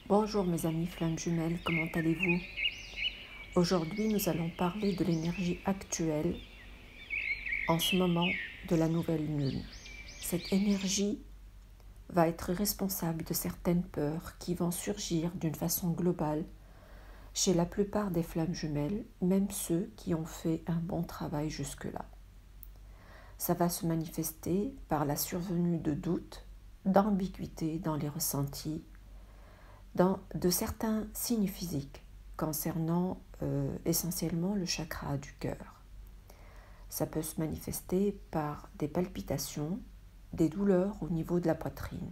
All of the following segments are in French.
Bonjour mes amis flammes jumelles, comment allez-vous? Aujourd'hui, nous allons parler de l'énergie actuelle, en ce moment, de la nouvelle lune. Cette énergie va être responsable de certaines peurs qui vont surgir d'une façon globale chez la plupart des flammes jumelles, même ceux qui ont fait un bon travail jusque-là. Ça va se manifester par la survenue de doutes, d'ambiguïté dans les ressentis, de certains signes physiques concernant essentiellement le chakra du cœur. Ça peut se manifester par des palpitations, des douleurs au niveau de la poitrine.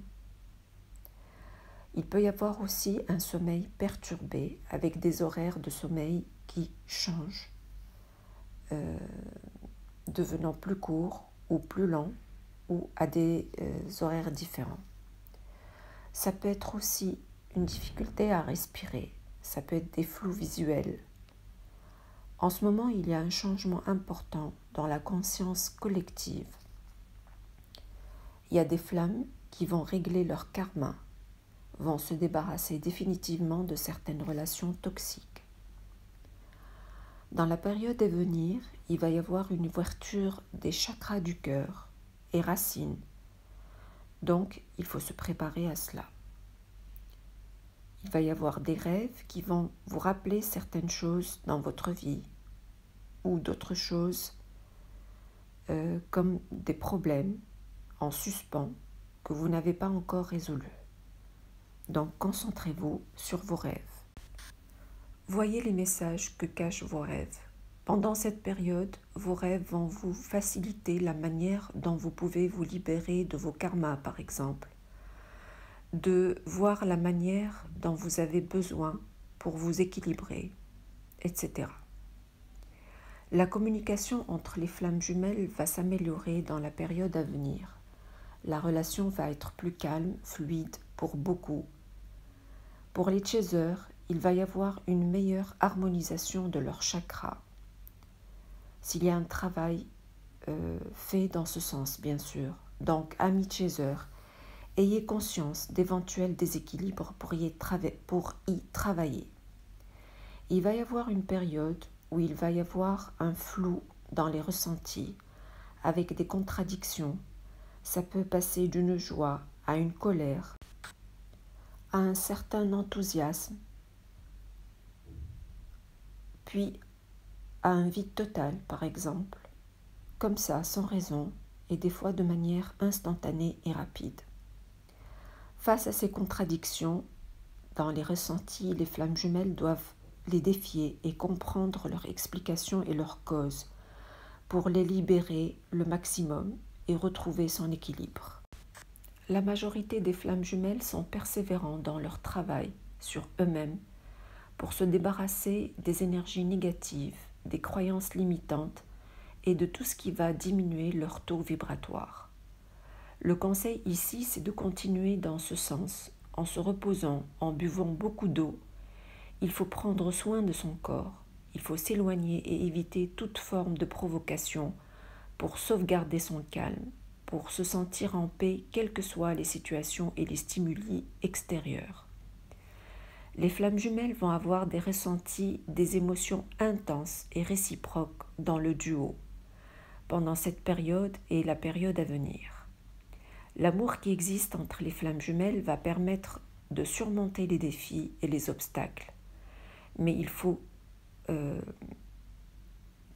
Il peut y avoir aussi un sommeil perturbé avec des horaires de sommeil qui changent, devenant plus courts ou plus lents ou à des horaires différents. Ça peut être aussi une difficulté à respirer, ça peut être des flous visuels. En ce moment, il y a un changement important dans la conscience collective. Il y a des flammes qui vont régler leur karma, vont se débarrasser définitivement de certaines relations toxiques. Dans la période à venir, il va y avoir une ouverture des chakras du cœur et racines. Donc, il faut se préparer à cela. Il va y avoir des rêves qui vont vous rappeler certaines choses dans votre vie ou d'autres choses comme des problèmes en suspens que vous n'avez pas encore résolus. Donc concentrez-vous sur vos rêves. Voyez les messages que cachent vos rêves. Pendant cette période, vos rêves vont vous faciliter la manière dont vous pouvez vous libérer de vos karmas, par exemple, de voir la manière dont vous avez besoin pour vous équilibrer, etc. La communication entre les flammes jumelles va s'améliorer dans la période à venir. La relation va être plus calme, fluide pour beaucoup. Pour les chasers, il va y avoir une meilleure harmonisation de leurs chakras. S'il y a un travail fait dans ce sens, bien sûr. Donc, amis chasers, ayez conscience d'éventuels déséquilibres pour y travailler. Il va y avoir une période où il va y avoir un flou dans les ressentis, avec des contradictions. Ça peut passer d'une joie à une colère, à un certain enthousiasme, puis à un vide total, par exemple, comme ça, sans raison, et des fois de manière instantanée et rapide. Face à ces contradictions, dans les ressentis, les flammes jumelles doivent les défier et comprendre leur explication et leur cause pour les libérer le maximum et retrouver son équilibre. La majorité des flammes jumelles sont persévérants dans leur travail sur eux-mêmes pour se débarrasser des énergies négatives, des croyances limitantes et de tout ce qui va diminuer leur taux vibratoire. Le conseil ici, c'est de continuer dans ce sens, en se reposant, en buvant beaucoup d'eau. Il faut prendre soin de son corps, il faut s'éloigner et éviter toute forme de provocation pour sauvegarder son calme, pour se sentir en paix quelles que soient les situations et les stimuli extérieurs. Les flammes jumelles vont avoir des ressentis, des émotions intenses et réciproques dans le duo, pendant cette période et la période à venir. L'amour qui existe entre les flammes jumelles va permettre de surmonter les défis et les obstacles. Mais il faut,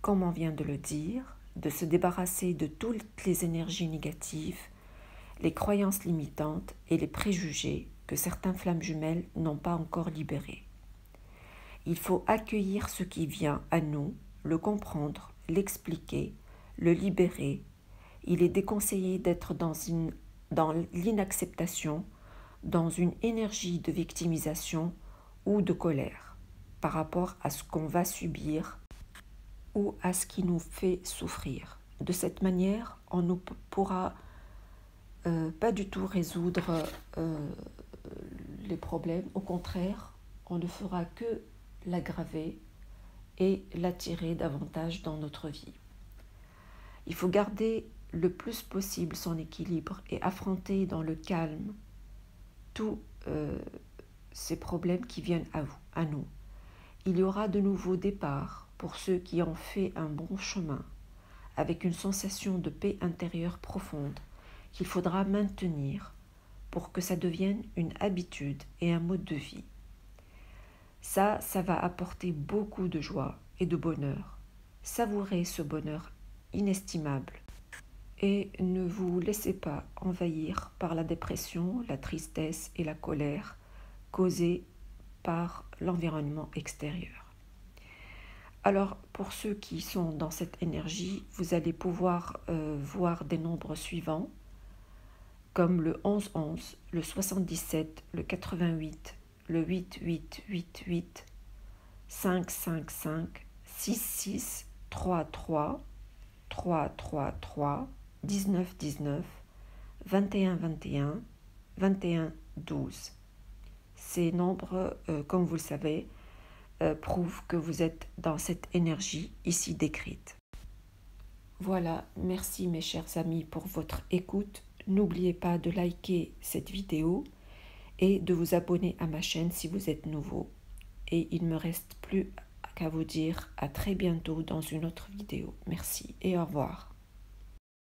comme on vient de le dire, de se débarrasser de toutes les énergies négatives, les croyances limitantes et les préjugés que certaines flammes jumelles n'ont pas encore libérés. Il faut accueillir ce qui vient à nous, le comprendre, l'expliquer, le libérer. Il est déconseillé d'être dans l'inacceptation, dans une énergie de victimisation ou de colère par rapport à ce qu'on va subir ou à ce qui nous fait souffrir. De cette manière, on ne pourra pas du tout résoudre les problèmes. Au contraire, on ne fera que l'aggraver et l'attirer davantage dans notre vie. Il faut garder le plus possible son équilibre et affronter dans le calme tout ces problèmes qui viennent à nous. Il y aura de nouveaux départs pour ceux qui ont fait un bon chemin, avec une sensation de paix intérieure profonde qu'il faudra maintenir pour que ça devienne une habitude et un mode de vie. Ça va apporter beaucoup de joie et de bonheur. Savourez ce bonheur inestimable et ne vous laissez pas envahir par la dépression, la tristesse et la colère causées par l'environnement extérieur. Alors, pour ceux qui sont dans cette énergie, vous allez pouvoir voir des nombres suivants, comme le 11-11, le 77, le 88, le 8-8-8-8, 5-5-5, 6-6, 3-3, 3-3-3, 19-19, 21-21, 21-12. Ces nombres, comme vous le savez, prouvent que vous êtes dans cette énergie ici décrite. Voilà, merci mes chers amis pour votre écoute. N'oubliez pas de liker cette vidéo et de vous abonner à ma chaîne si vous êtes nouveau. Et il ne me reste plus qu'à vous dire à très bientôt dans une autre vidéo. Merci et au revoir.